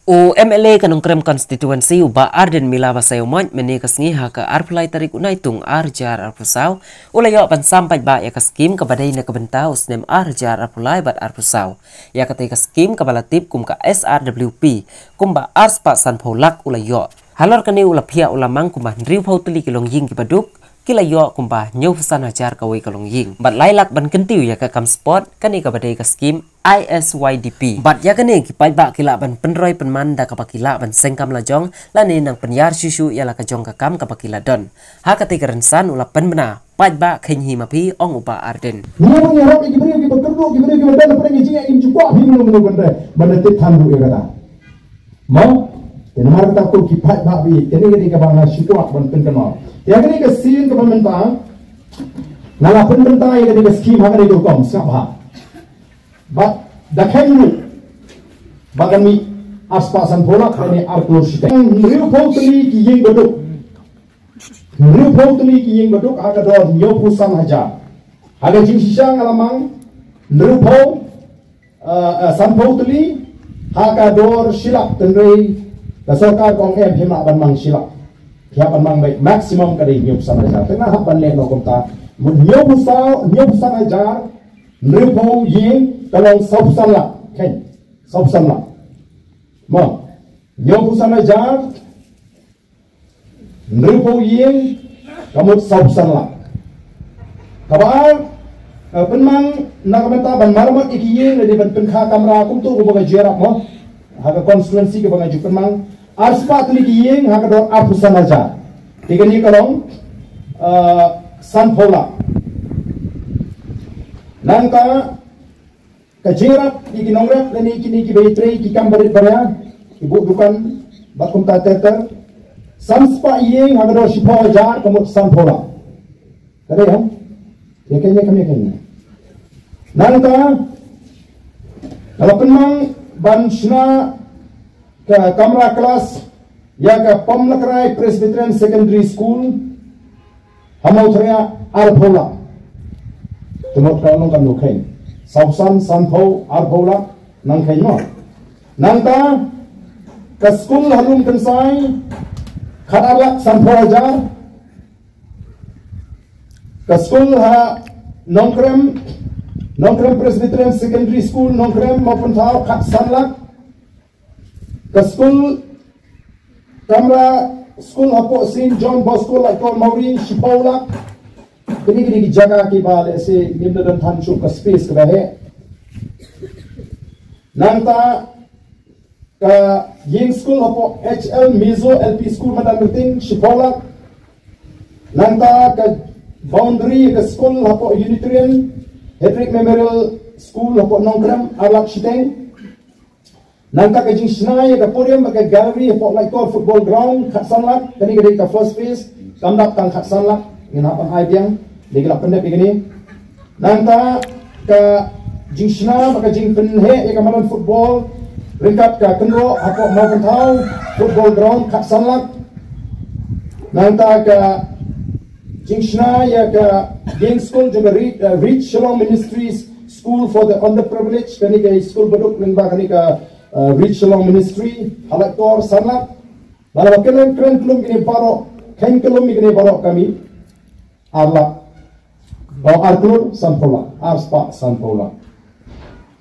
O MLA kanong krem constituency uba Arden Mila Basayo Mont meni kasngiha ka arpulay tarik unaitung arjar arpusaw ulayo pansampay ba ya kaskim kabaday na kabentaos nem arjar arpulay bat arpusaw ya katay kaskim kabalatip kum ka SRWP kumba arspa san polak ulayo halor kani ulapia ulamang kumba ndriw pautuli kilong ying kibaduk kilayo kumba nyaw pesan ajar kaway kalong ying bat laylak ban kentiu ya ka kam spot kani kabaday kaskim ISYDP. Bat ya kani kipay ba kila ban penroy penmanda kapakila ban sengkam lajong lani nang penyar susu yala kajong kakam kapakila don. Ha ketika rensan ula penmena paj ba kenhi mapi ong upa Arden. Niya bang yarap iki beri kita kerdo iki beri kita na prengi jinga im jukwa bi mulu benda tit thandu e kata. Mau tenmar kata ko kipay ba bi teni ka bang shikwa ban penkenol. Ya kani ka sin ka pementa nala penmenta ya kani ka skim ha kani ko kom siapa. But the Kenu Bagami Aspasan Polak and Arclosite. Real Potali ki ying baduk. Real Potali ki ying baduk Hagador Yopusan Haja. Haga Jinsang Alamang Rupo San Potali Hagador Shilak Tendre Kasoka Kong M Himaban Mang Shilak. Hiapan Mang by maximum Kadi Yopusan Haja. Tengah Hapan Leno Kumta Yopusan Haja Rupo Ying kalau sausan lah, kan? Sausan lah. Mau, nyawa pusana jar, nrupo yeng, kamu sausan lah. Kabar, penmang nak benta ban marmat iki yeng, jadi ban penkha kamera kum tu kubaga jerak mo, haga konstituensi kubaga juk penmang, arspat iki yeng, haga dor pusana jar. Tiga ni kalau san pola, nangka kajirat iki nongrap dan iki betre iki kambarit barya ibu dukan bakum tater samspa yeng agado shipo jar kamut sampola kade ya kayaknya nangka kalau penmang banshna ke kamera kelas ya ke Pamlakrai Presbyterian Secondary School hamau tria arpola tumot kalong kan lukain Sausan Sanpo Arbola nang kayo nangta ka school halum kensai kharalak Sanpo ajar ka school ha nongkrem Presbyterian Secondary School nongkrem maupun tau kat sanlak ka school kamera school hapo St. John Bosco like call Maureen Shipolak kini jaga kiba lese nimda dan thanchu ka space ka he nanta ka ying school apo HL Mizo LP school madan meeting Shipola nanta ka boundary ka school apo Unitarian Hedrick Memorial School apo Nongkram Alak Shiteng nanta ka jing snai ka podium ka gallery apo like football ground khatsanlak kani ka first phase kamdap tang khatsanlak nginapan aibiang Dikila pendek begini. Nanta ke jingsna maka jing penhe ya kamalan football ringkat ke kenro apa mau tahu football ground kat sanlak. Nanta ke jingsna ya ke game school juga reach Shalom Ministries School for the Underprivileged kani ke school beduk lengba kani ke reach Shalom Ministry halak tor sanlak. Lalu kalian kelum gini parok kain kelum gini parok kami arlak. Bau Arthur Sanpola, Arspa Sanpola.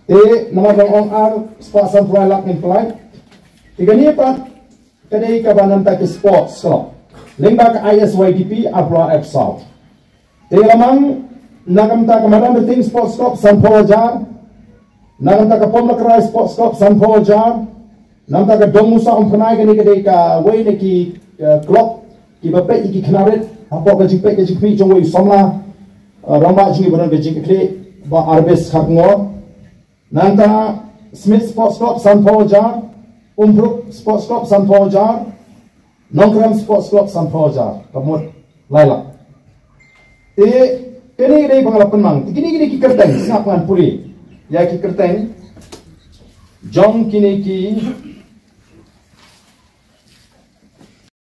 Nama bang Arspa Sanpola lak imply. Tiga ni pat kadai kabanan tak sports club. Lembak ISYDP Arpla F South. Lamang nagam tak kemarin beting sports club Sanpola jar. Nagam tak Pamlakrai sports club Sanpola jar. Nam tak Domusa umpanai kani kadai ka way neki club ki bape iki knaret. Apa ka jipek jong way somla. Ramba jingi badan bejing kle ba arbes khangor nanta Smith Sports Club Sanpo jar Umbruk Sports Club Sanpo jar Nongkram Sports Club Sanpo jar kamut laila kini pangalapan mang kini ki kerteng sangat puri ya ki kerteng jong kini ki